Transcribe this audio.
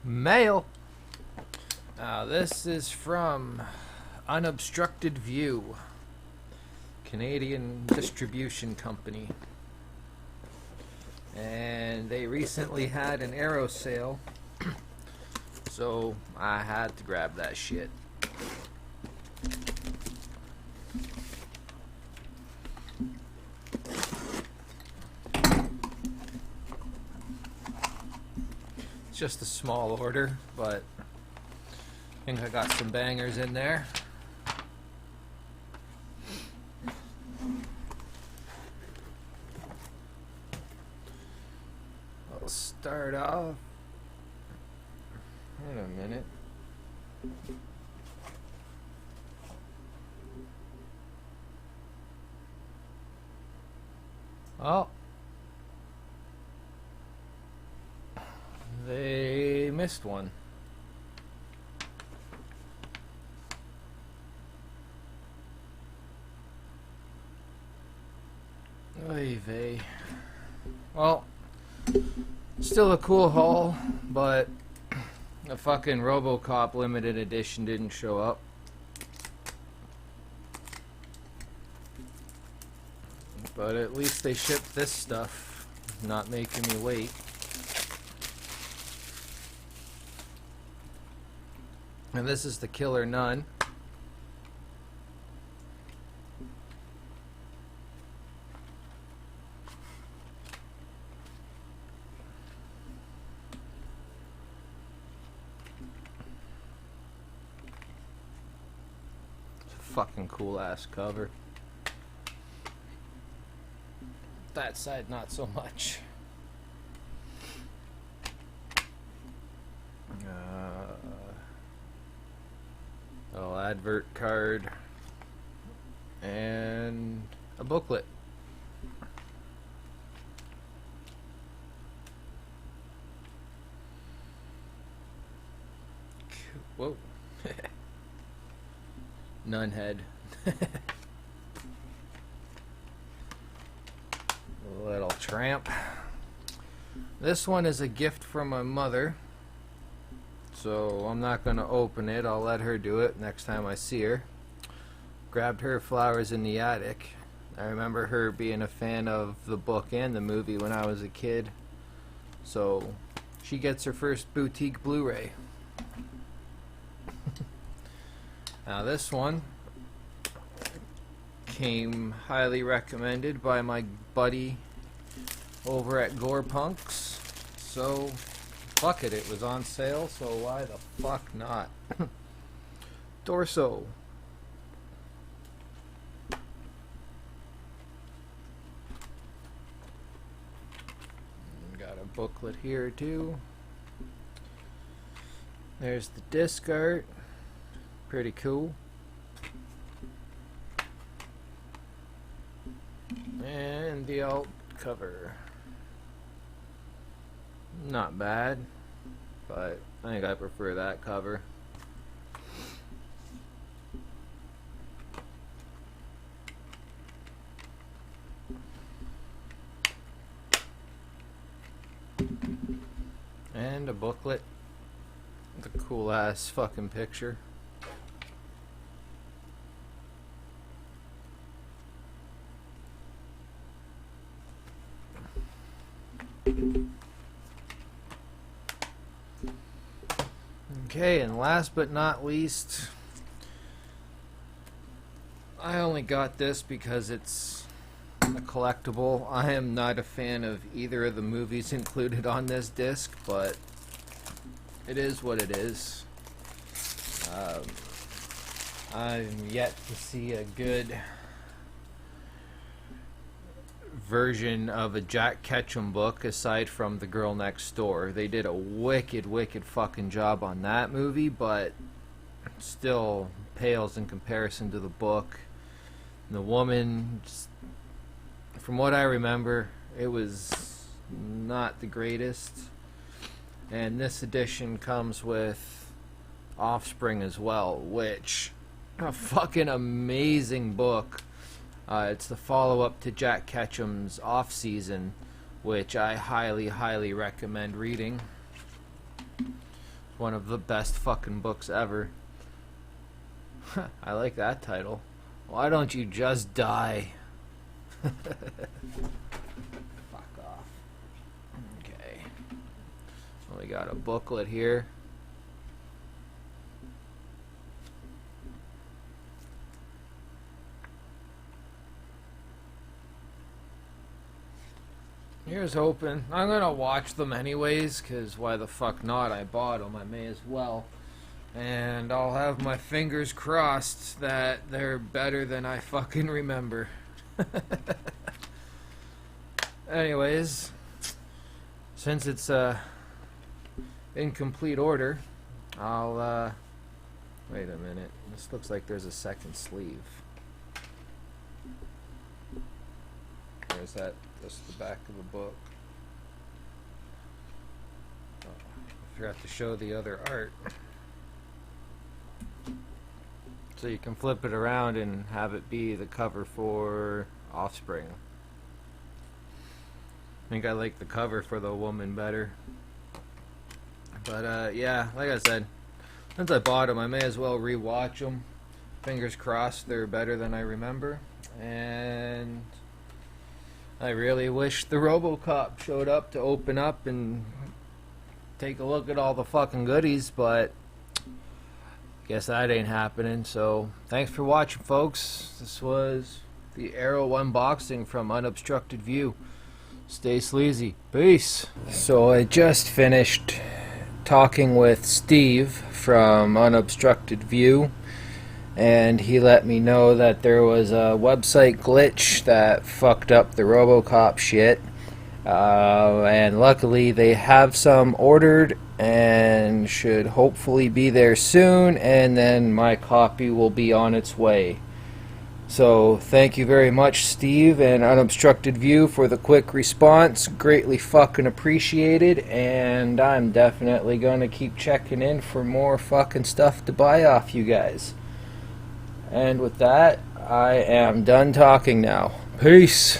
Mail. This is from Unobstructed View, Canadian distribution company. And they recently had an Arrow sale, so I had to grab that shit. It's just a small order, but I think I got some bangers in there. I'll start off. Wait a minute. Oh. They missed one. Oy vey. Well, still a cool haul, but the fucking RoboCop limited edition didn't show up. But at least they shipped this stuff, not making me wait. And this is the Killer Nun. It's a fucking cool ass cover. That side not so much. Little advert card and a booklet. Whoa. Nun head. Little tramp. This one is a gift from my mother, so I'm not going to open it. I'll let her do it next time I see her. Grabbed her flowers in the attic. I remember her being a fan of the book and the movie when I was a kid, so she gets her first boutique Blu-ray. Now this one came highly recommended by my buddy over at Gore Punks, so fuck it, it was on sale, so why the fuck not? Torso. Got a booklet here too. There's the disc art. Pretty cool. And the alt cover. Not bad, but I think I prefer that cover. And a booklet with a cool ass fucking picture. Okay, and last but not least, I only got this because it's a collectible. I am not a fan of either of the movies included on this disc, but it is what it is. I'm yet to see a good version of a Jack Ketchum book aside from The Girl Next Door. They did a wicked fucking job on that movie, but still pales in comparison to the book. The woman, just, from what I remember, it was not the greatest. And this edition comes with Offspring as well, which a fucking amazing book. It's the follow-up to Jack Ketchum's Off Season, which I highly recommend reading. One of the best fucking books ever. I like that title. Why don't you just die? Fuck off. Okay. Well, we got a booklet here. Here's hoping. I'm gonna watch them anyways, cause why the fuck not? I bought them. I may as well. And I'll have my fingers crossed that they're better than I fucking remember. Anyways, since it's in complete order, I'll wait a minute. This looks like there's a second sleeve. Where's that? That's the back of the book. Oh, I forgot to show the other art. So you can flip it around and have it be the cover for Offspring. I think I like the cover for the woman better. But yeah, like I said, since I bought them, I may as well rewatch them. Fingers crossed they're better than I remember. And I really wish the RoboCop showed up to open up and take a look at all the fucking goodies, but guess that ain't happening. So thanks for watching, folks. This was the Arrow unboxing from Unobstructed View. Stay sleazy. Peace. So I just finished talking with Steve from Unobstructed View, and he let me know that there was a website glitch that fucked up the RoboCop shit. And luckily they have some ordered and should hopefully be there soon, and then my copy will be on its way. So thank you very much, Steve and Unobstructed View, for the quick response. Greatly fucking appreciated, and I'm definitely gonna keep checking in for more fucking stuff to buy off you guys. And with that, I am done talking now. Peace.